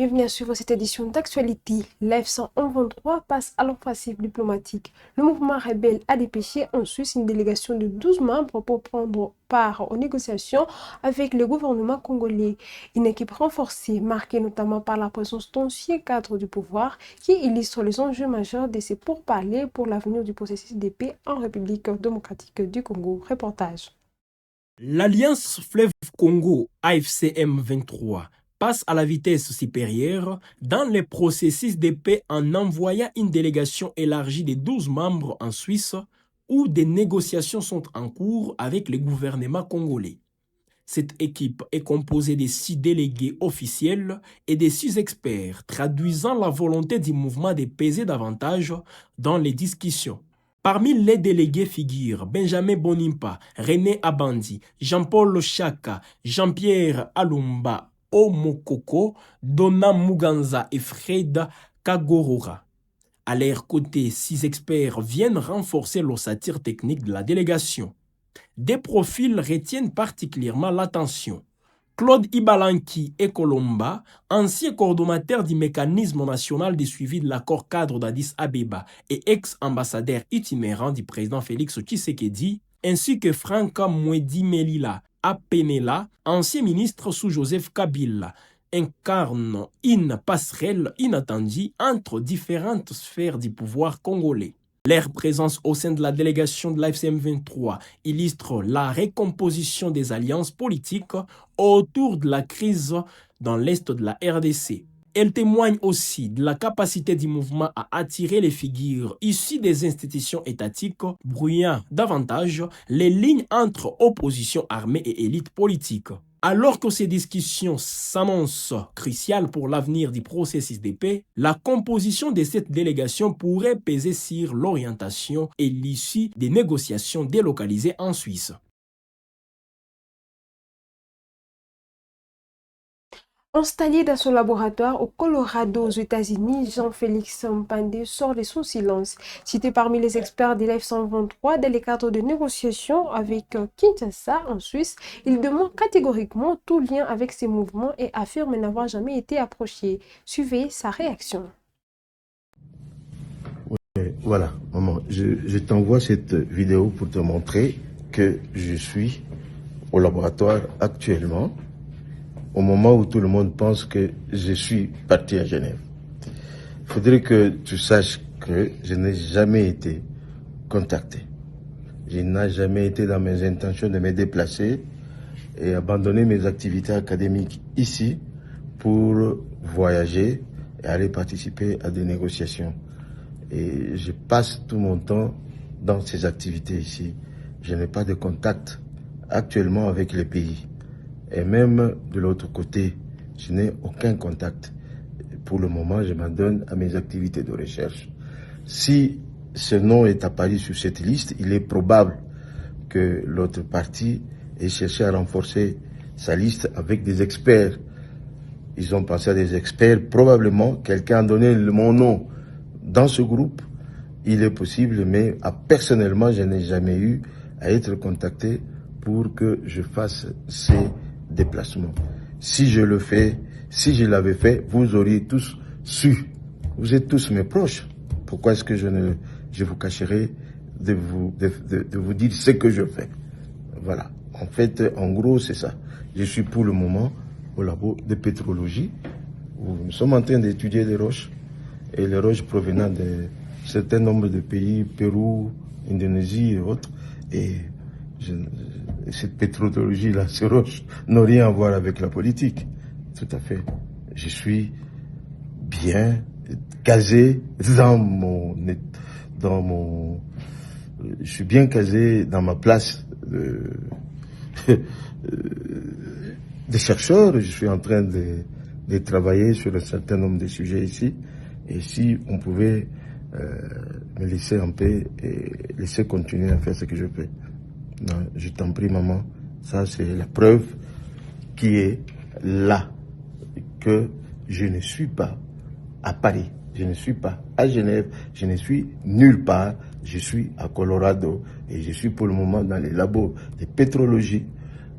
bienvenue à suivre cette édition d'actualité. Live 123 passe à l'offensive diplomatique. Le mouvement rebelle a dépêché en Suisse une délégation de 12 membres pour prendre part aux négociations avec le gouvernement congolais. Une équipe renforcée, marquée notamment par la présence d'anciens cadres du pouvoir, qui illustre les enjeux majeurs de ces pourparlers pour l'avenir du processus de paix en République démocratique du Congo. Reportage. L'Alliance Fleuve Congo AFCM 23 passe à la vitesse supérieure dans le processus de paix en envoyant une délégation élargie de 12 membres en Suisse où des négociations sont en cours avec le gouvernement congolais. Cette équipe est composée de 6 délégués officiels et de 6 experts traduisant la volonté du mouvement de peser davantage dans les discussions. Parmi les délégués figurent Benjamin Bonimpa, René Abandi, Jean-Paul Chaka, Jean-Pierre Alumba Omokoko, Donna Muganza et Fred Kagorora. À leur côté, 6 experts viennent renforcer l'ossature technique de la délégation. Des profils retiennent particulièrement l'attention. Claude Ibalanki Ekolomba, ancien coordonnateur du mécanisme national de suivi de l'accord cadre d'Addis Abeba et ex-ambassadeur itinérant du président Félix Tshisekedi, ainsi que Franka Mwedi Melila Apenela, ancien ministre sous Joseph Kabila, incarnent une passerelle inattendue entre différentes sphères du pouvoir congolais. Leur présence au sein de la délégation de l'AFCM 23 illustre la recomposition des alliances politiques autour de la crise dans l'est de la RDC. Elle témoigne aussi de la capacité du mouvement à attirer les figures issues des institutions étatiques, brouillant davantage les lignes entre opposition armée et élite politique. Alors que ces discussions s'annoncent cruciales pour l'avenir du processus de paix, la composition de cette délégation pourrait peser sur l'orientation et l'issue des négociations délocalisées en Suisse. Installé dans son laboratoire au Colorado aux États-Unis, Jean-Félix Mpande sort de son silence. Cité parmi les experts de l'F 123 dans les cadres de négociations avec Kinshasa en Suisse, il demande catégoriquement tout lien avec ces mouvements et affirme n'avoir jamais été approché. Suivez sa réaction. Voilà, maman, je t'envoie cette vidéo pour te montrer que je suis au laboratoire actuellement, au moment où tout le monde pense que je suis parti à Genève. Il faudrait que tu saches que je n'ai jamais été contacté. Je n'ai jamais été dans mes intentions de me déplacer et abandonner mes activités académiques ici pour voyager et aller participer à des négociations. Et je passe tout mon temps dans ces activités ici. Je n'ai pas de contact actuellement avec les pays. Et même de l'autre côté, je n'ai aucun contact. Pour le moment, je m'en donne à mes activités de recherche. Si ce nom est apparu sur cette liste, il est probable que l'autre partie ait cherché à renforcer sa liste avec des experts. Ils ont pensé à des experts. Probablement, quelqu'un a donné mon nom dans ce groupe. Il est possible, mais personnellement, je n'ai jamais eu à être contacté pour que je fasse ces déplacements. Si je le fais, si je l'avais fait, vous auriez tous su. Vous êtes tous mes proches. Pourquoi est-ce que je vous cacherai de vous dire ce que je fais? Voilà. En fait, en gros, c'est ça. Je suis pour le moment au labo de pétrologie où nous sommes en train d'étudier les roches et les roches provenant de certains nombres de pays, Pérou, Indonésie et autres. Et cette pétrologie-là, ces roches, n'ont rien à voir avec la politique. Tout à fait. Je suis bien casé je suis bien casé dans ma place de chercheur. Je suis en train de travailler sur un certain nombre de sujets ici. Et si on pouvait me laisser en paix et laisser continuer à faire ce que je fais. Non, je t'en prie, maman. Ça, c'est la preuve qui est là. Que je ne suis pas à Paris. Je ne suis pas à Genève. Je ne suis nulle part. Je suis à Colorado. Et je suis pour le moment dans les labos de pétrologie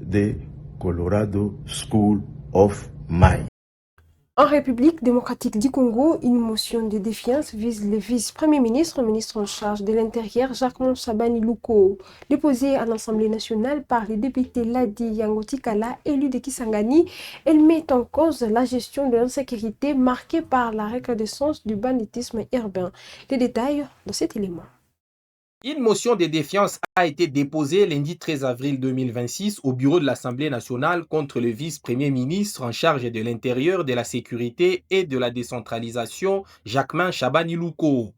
de Colorado School of Mines. En République démocratique du Congo, une motion de défiance vise le vice-premier ministre, ministre en charge de l'Intérieur, Jacques Sabani Luko, déposée à l'Assemblée nationale par les députés Ladi Yangotikala, élu de Kisangani. Elle met en cause la gestion de l'insécurité marquée par la recrudescence du banditisme urbain. Les détails de cet élément. Une motion de défiance a été déposée lundi 13 avril 2026 au bureau de l'Assemblée nationale contre le vice-premier ministre en charge de l'Intérieur, de la Sécurité et de la décentralisation, Jacquemain Shabani Luko.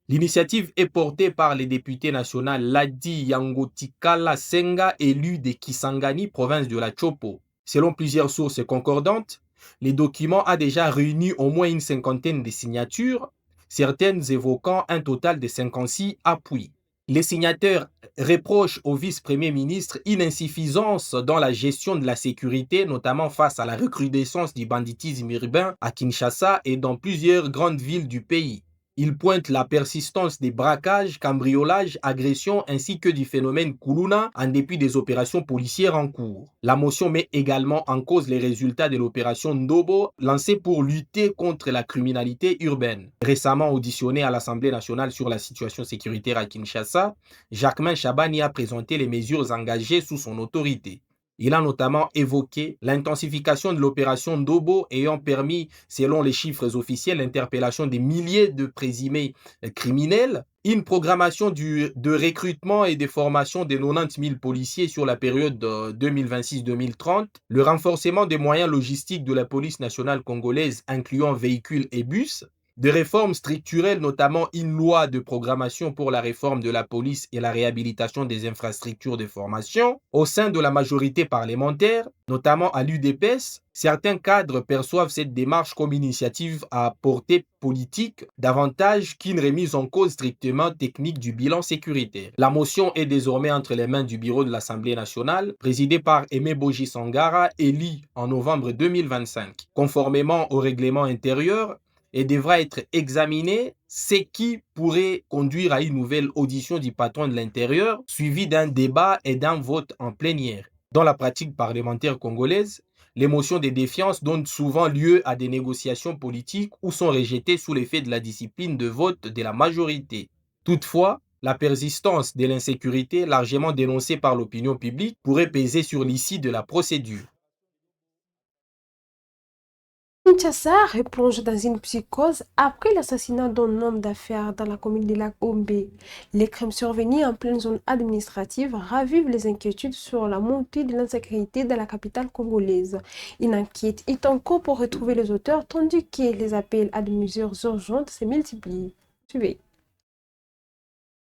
L'initiative est portée par les députés nationaux Ladi Yangotikala Senga, élu de Kisangani, province de la Chopo. Selon plusieurs sources concordantes, le document a déjà réuni au moins une cinquantaine de signatures, certaines évoquant un total de 56 appuis. Les signataires reprochent au vice-premier ministre une insuffisance dans la gestion de la sécurité, notamment face à la recrudescence du banditisme urbain à Kinshasa et dans plusieurs grandes villes du pays. Ils pointent la persistance des braquages, cambriolages, agressions ainsi que du phénomène Kuluna en dépit des opérations policières en cours. La motion met également en cause les résultats de l'opération Ndobo lancée pour lutter contre la criminalité urbaine. Récemment auditionné à l'Assemblée nationale sur la situation sécuritaire à Kinshasa, Jacquemain Shabani a présenté les mesures engagées sous son autorité. Il a notamment évoqué l'intensification de l'opération Ndobo ayant permis, selon les chiffres officiels, l'interpellation des milliers de présumés criminels, une programmation de recrutement et de formation de 90 000 policiers sur la période 2026-2030, le renforcement des moyens logistiques de la police nationale congolaise incluant véhicules et bus, de réformes structurelles, notamment une loi de programmation pour la réforme de la police et la réhabilitation des infrastructures de formation. Au sein de la majorité parlementaire, notamment à l'UDPS, certains cadres perçoivent cette démarche comme une initiative à portée politique davantage qu'une remise en cause strictement technique du bilan sécuritaire. La motion est désormais entre les mains du bureau de l'Assemblée nationale, présidé par Aimé Boji Sangara, élu en novembre 2025. Conformément au règlement intérieur, et devra être examiné, ce qui pourrait conduire à une nouvelle audition du patron de l'Intérieur, suivi d'un débat et d'un vote en plénière. Dans la pratique parlementaire congolaise, les motions de défiance donnent souvent lieu à des négociations politiques ou sont rejetées sous l'effet de la discipline de vote de la majorité. Toutefois, la persistance de l'insécurité, largement dénoncée par l'opinion publique, pourrait peser sur l'issue de la procédure. Kinshasa replonge dans une psychose après l'assassinat d'un homme d'affaires dans la commune de la Gombe. Les crimes survenus en pleine zone administrative ravivent les inquiétudes sur la montée de l'insécurité de la capitale congolaise. Une enquête est en cours pour retrouver les auteurs, tandis que les appels à des mesures urgentes se multiplient. Suivez.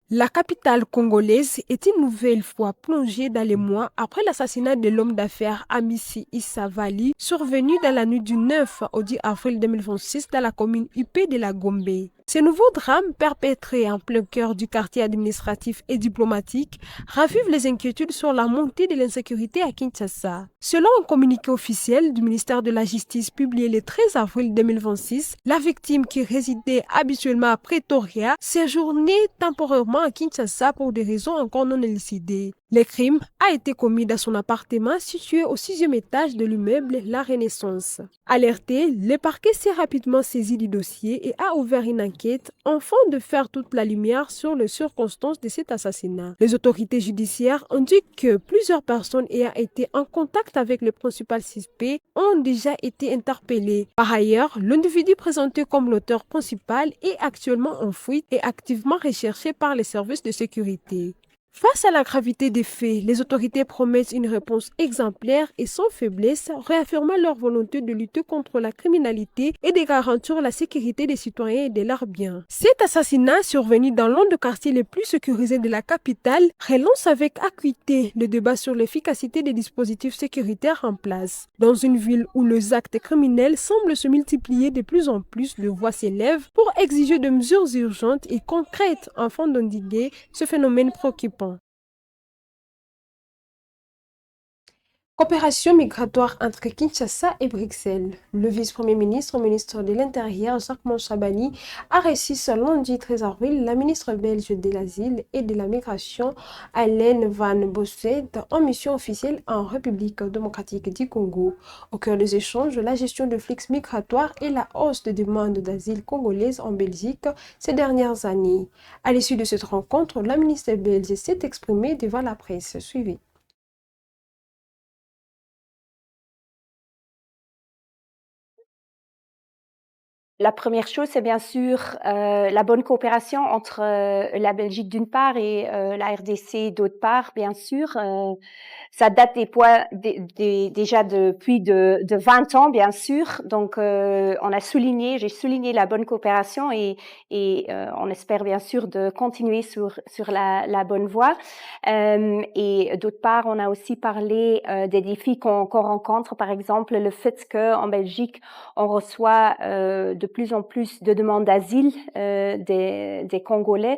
La capitale congolaise est une nouvelle fois plongée dans les mois après l'assassinat de l'homme d'affaires Amissi Issa Vali, survenu dans la nuit du 9 au 10 avril 2026 dans la commune UP de la Gombe. Ce nouveau drame, perpétré en plein cœur du quartier administratif et diplomatique, ravive les inquiétudes sur la montée de l'insécurité à Kinshasa. Selon un communiqué officiel du ministère de la Justice publié le 13 avril 2026, la victime qui résidait habituellement à Pretoria séjournait temporairement à Kinshasa pour des raisons encore non élucidées. Le crime a été commis dans son appartement situé au 6e étage de l'immeuble La Renaissance. Alerté, le parquet s'est rapidement saisi du dossier et a ouvert une enquête afin de faire toute la lumière sur les circonstances de cet assassinat. Les autorités judiciaires indiquent que plusieurs personnes ayant été en contact avec le principal suspect ont déjà été interpellées. Par ailleurs, l'individu présenté comme l'auteur principal est actuellement en fuite et activement recherché par les services de sécurité. Face à la gravité des faits, les autorités promettent une réponse exemplaire et sans faiblesse, réaffirmant leur volonté de lutter contre la criminalité et de garantir la sécurité des citoyens et de leurs biens. Cet assassinat, survenu dans l'un des quartiers les plus sécurisés de la capitale, relance avec acuité le débat sur l'efficacité des dispositifs sécuritaires en place. Dans une ville où les actes criminels semblent se multiplier de plus en plus, les voix s'élèvent pour exiger des mesures urgentes et concrètes afin d'endiguer ce phénomène préoccupant. Coopération migratoire entre Kinshasa et Bruxelles. Le vice-premier ministre, ministre de l'Intérieur, Jacques Chabani, a reçu ce lundi 13 avril la ministre belge de l'Asile et de la Migration, Hélène Van Bosset, en mission officielle en République démocratique du Congo. Au cœur des échanges, la gestion de flux migratoires et la hausse des demandes d'asile congolaises en Belgique ces dernières années. À l'issue de cette rencontre, la ministre belge s'est exprimée devant la presse. Suivez. La première chose, c'est bien sûr la bonne coopération entre la Belgique d'une part et la RDC d'autre part, bien sûr. Ça date déjà depuis de 20 ans, bien sûr. Donc, j'ai souligné la bonne coopération et on espère bien sûr de continuer sur la bonne voie. Et d'autre part, on a aussi parlé des défis qu'on rencontre, par exemple le fait qu'en Belgique, on reçoit de plus en plus de demandes d'asile des Congolais.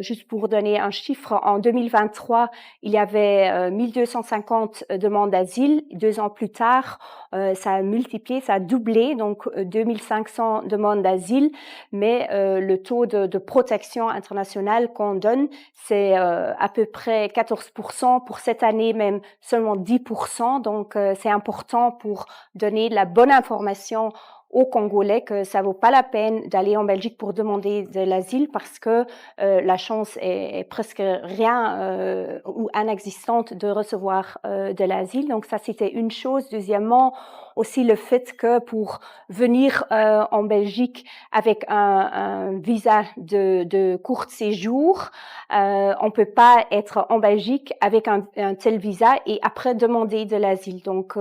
Juste pour donner un chiffre, en 2023, il y avait 1250 demandes d'asile. 2 ans plus tard, ça a multiplié, ça a doublé, donc 2500 demandes d'asile. Mais le taux de protection internationale qu'on donne, c'est à peu près 14%. Pour cette année, même seulement 10%. Donc, c'est important pour donner la bonne information aux Congolais que ça vaut pas la peine d'aller en Belgique pour demander de l'asile parce que la chance est presque rien ou inexistante de recevoir de l'asile. Donc ça, c'était une chose. Deuxièmement, aussi le fait que pour venir en Belgique avec un visa de court séjour, on peut pas être en Belgique avec un tel visa et après demander de l'asile. Donc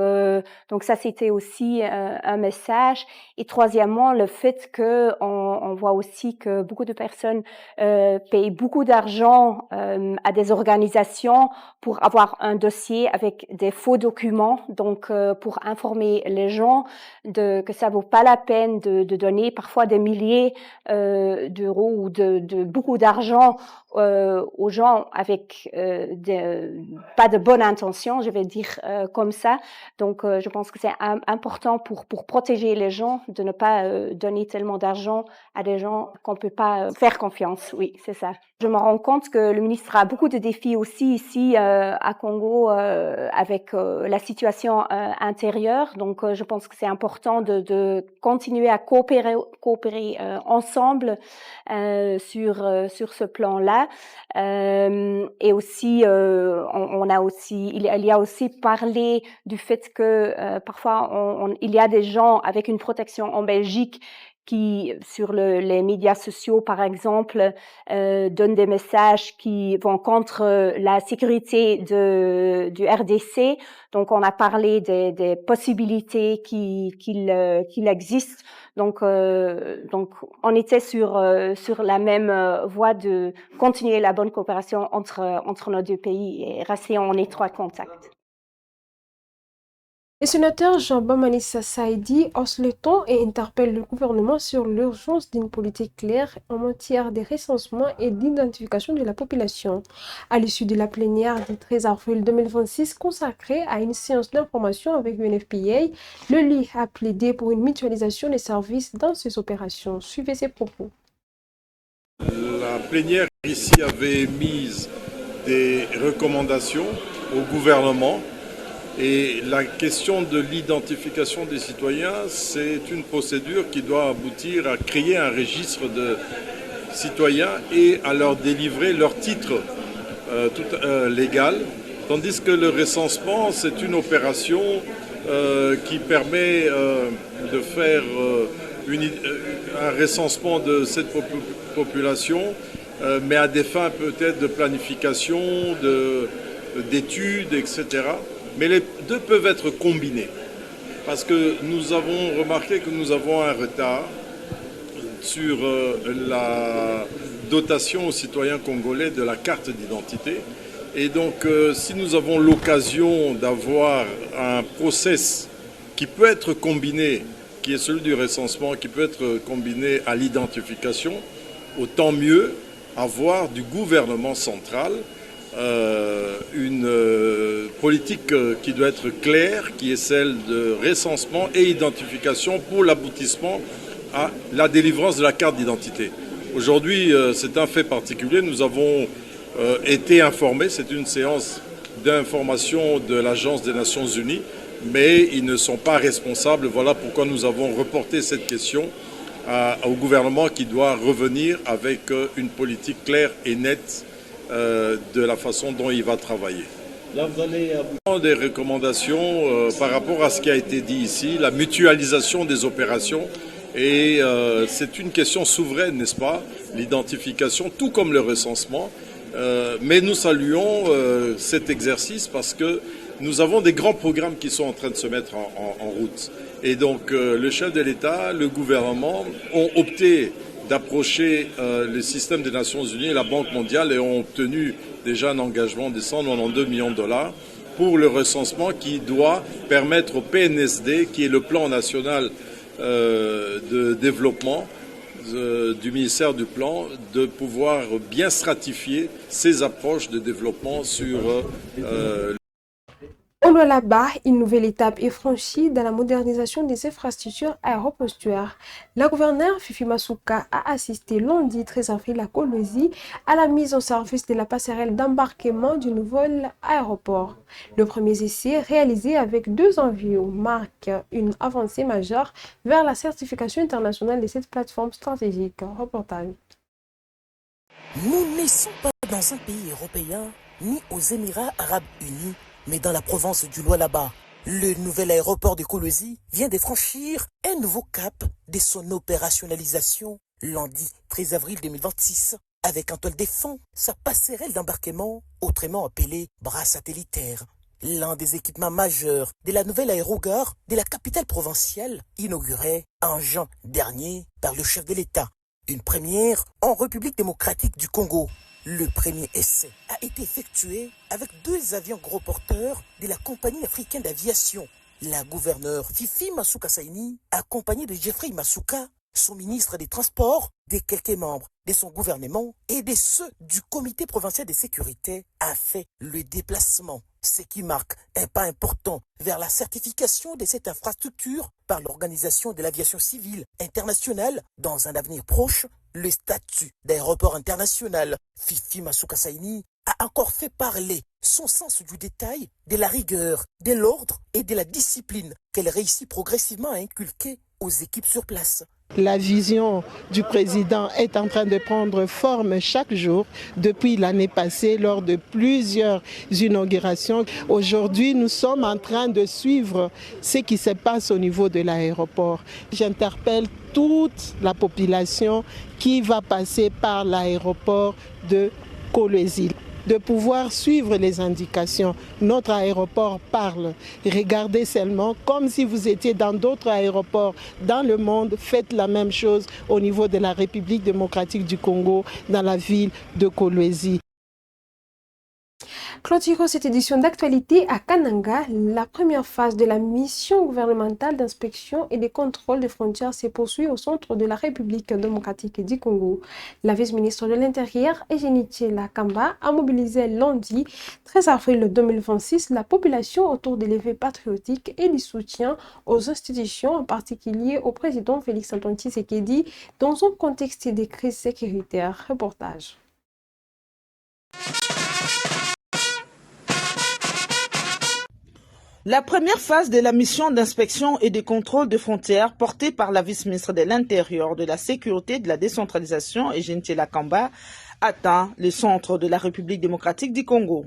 ça, c'était aussi un message. Et troisièmement, le fait que on voit aussi que beaucoup de personnes payent beaucoup d'argent à des organisations pour avoir un dossier avec des faux documents. Donc pour informer les gens que ça vaut pas la peine de donner parfois des milliers d'euros ou de beaucoup d'argent aux gens avec pas de bonne intention, je vais dire comme ça. Donc, je pense que c'est important pour protéger les gens de ne pas donner tellement d'argent à des gens qu'on peut pas faire confiance. Oui, c'est ça. Je me rends compte que le ministre a beaucoup de défis aussi ici à Congo avec la situation intérieure. Donc, je pense que c'est important de continuer à coopérer ensemble sur ce plan-là. Et aussi, il y a aussi parlé du fait que parfois il y a des gens avec une protection en Belgique qui, sur les médias sociaux, par exemple, donnent des messages qui vont contre la sécurité du RDC. Donc, on a parlé des possibilités qu'il existe. Donc, on était sur la même voie de continuer la bonne coopération entre nos deux pays et rester en étroit contact. Le sénateur Jean-Baptiste Saïdi hausse le ton et interpelle le gouvernement sur l'urgence d'une politique claire en matière de recensement et d'identification de la population. À l'issue de la plénière du 13 avril 2026 consacrée à une séance d'information avec l'UNFPA, le LI a plaidé pour une mutualisation des services dans ces opérations. Suivez ses propos. La plénière ici avait émis des recommandations au gouvernement. Et la question de l'identification des citoyens, c'est une procédure qui doit aboutir à créer un registre de citoyens et à leur délivrer leur titre légal. Tandis que le recensement, c'est une opération qui permet de faire un recensement de cette population, mais à des fins peut-être de planification, d'études, etc. Mais les deux peuvent être combinés, parce que nous avons remarqué que nous avons un retard sur la dotation aux citoyens congolais de la carte d'identité. Et donc, si nous avons l'occasion d'avoir un process qui peut être combiné, qui est celui du recensement, qui peut être combiné à l'identification, autant mieux avoir du gouvernement central une politique qui doit être claire, qui est celle de recensement et identification pour l'aboutissement à la délivrance de la carte d'identité. Aujourd'hui, c'est un fait particulier. Nous avons été informés, c'est une séance d'information de l'Agence des Nations Unies, mais ils ne sont pas responsables. Voilà pourquoi nous avons reporté cette question au gouvernement qui doit revenir avec une politique claire et nette de la façon dont il va travailler. Là, vous allez des recommandations par rapport à ce qui a été dit ici, la mutualisation des opérations. Et c'est une question souveraine, n'est-ce pas? L'identification, tout comme le recensement. Mais nous saluons cet exercice parce que nous avons des grands programmes qui sont en train de se mettre en route. Et donc le chef de l'État, le gouvernement ont opté d'approcher le système des Nations Unies et la Banque mondiale et ont obtenu déjà un engagement de 192 millions de dollars pour le recensement qui doit permettre au PNSD, qui est le plan national de développement du ministère du Plan, de pouvoir bien stratifier ces approches de développement sur Là-bas, une nouvelle étape est franchie dans la modernisation des infrastructures aéroportuaires. La gouverneure Fifi Masuka a assisté lundi 13 avril à Kolwezi à la mise en service de la passerelle d'embarquement du nouvel aéroport. Le premier essai, réalisé avec 2 envieux, marque une avancée majeure vers la certification internationale de cette plateforme stratégique. Reportage. Nous ne sommes pas dans un pays européen ni aux Émirats arabes unis, mais dans la province du Lualaba. Le nouvel aéroport de Kolwezi vient de franchir un nouveau cap de son opérationnalisation lundi 13 avril 2026 avec en toile de fond sa passerelle d'embarquement, autrement appelée bras satellitaire. L'un des équipements majeurs de la nouvelle aérogare de la capitale provinciale, inaugurée en juin dernier par le chef de l'État. Une première en République démocratique du Congo. Le premier essai a été effectué avec 2 avions gros porteurs de la compagnie africaine d'aviation. La gouverneure Fifi Masuka Saini, accompagnée de Jeffrey Masuka, son ministre des Transports, de quelques membres de son gouvernement et de ceux du comité provincial de sécurité, a fait le déplacement. Ce qui marque un pas important vers la certification de cette infrastructure par l'Organisation de l'aviation civile internationale dans un avenir proche. Le statut d'aéroport international, Fifi Masuka Saini a encore fait parler son sens du détail, de la rigueur, de l'ordre et de la discipline qu'elle réussit progressivement à inculquer aux équipes sur place. La vision du président est en train de prendre forme chaque jour depuis l'année passée lors de plusieurs inaugurations. Aujourd'hui, nous sommes en train de suivre ce qui se passe au niveau de l'aéroport. J'interpelle toute la population qui va passer par l'aéroport de Kolwezi de pouvoir suivre les indications. Notre aéroport parle. Regardez seulement comme si vous étiez dans d'autres aéroports dans le monde. Faites la même chose au niveau de la République démocratique du Congo, dans la ville de Kolwezi. Clôturons cette édition d'actualité à Kananga. La première phase de la mission gouvernementale d'inspection et de contrôle des frontières s'est poursuivie au centre de la République démocratique du Congo. La vice-ministre de l'Intérieur, Eugénie Lakamba, a mobilisé lundi 13 avril 2026 la population autour des levées patriotiques et du soutien aux institutions, en particulier au président Félix-Antoine Tshisekedi, dans un contexte de crise sécuritaire. Reportage. La première phase de la mission d'inspection et de contrôle des frontières portée par la vice-ministre de l'Intérieur, de la Sécurité et de la Décentralisation, Eugénie Lakamba, atteint le centre de la République démocratique du Congo.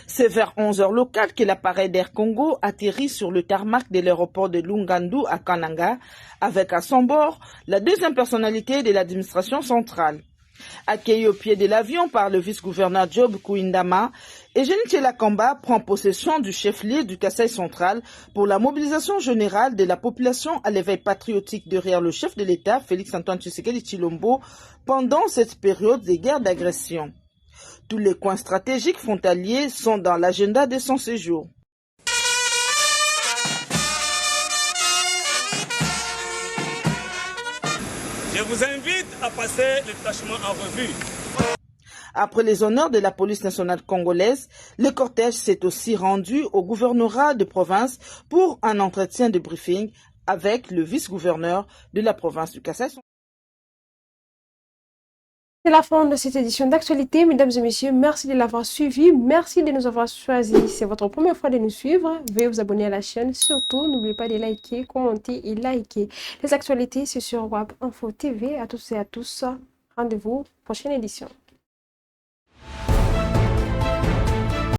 C'est vers 11h locales que l'appareil d'Air Congo atterrit sur le tarmac de l'aéroport de Lungandu à Kananga, avec à son bord la deuxième personnalité de l'administration centrale. Accueilli au pied de l'avion par le vice-gouverneur Job Kouindama, Eugénie Lakamba prend possession du chef-lieu du Kasaï central pour la mobilisation générale de la population à l'éveil patriotique derrière le chef de l'État, Félix-Antoine Tshisekedi Tshilombo, pendant cette période de guerre d'agression. Tous les coins stratégiques frontaliers sont dans l'agenda de son séjour. Je vous invite à passer le détachement en revue. Après les honneurs de la police nationale congolaise, le cortège s'est aussi rendu au gouvernorat de province pour un entretien de briefing avec le vice-gouverneur de la province du Kassai. C'est la fin de cette édition d'actualité. Mesdames et messieurs, merci de l'avoir suivi. Merci de nous avoir choisis. C'est votre première fois de nous suivre. Veuillez vous abonner à la chaîne. Surtout, n'oubliez pas de liker, commenter et liker. Les actualités, c'est sur WAP Info TV. À tous et à tous, rendez-vous prochaine édition.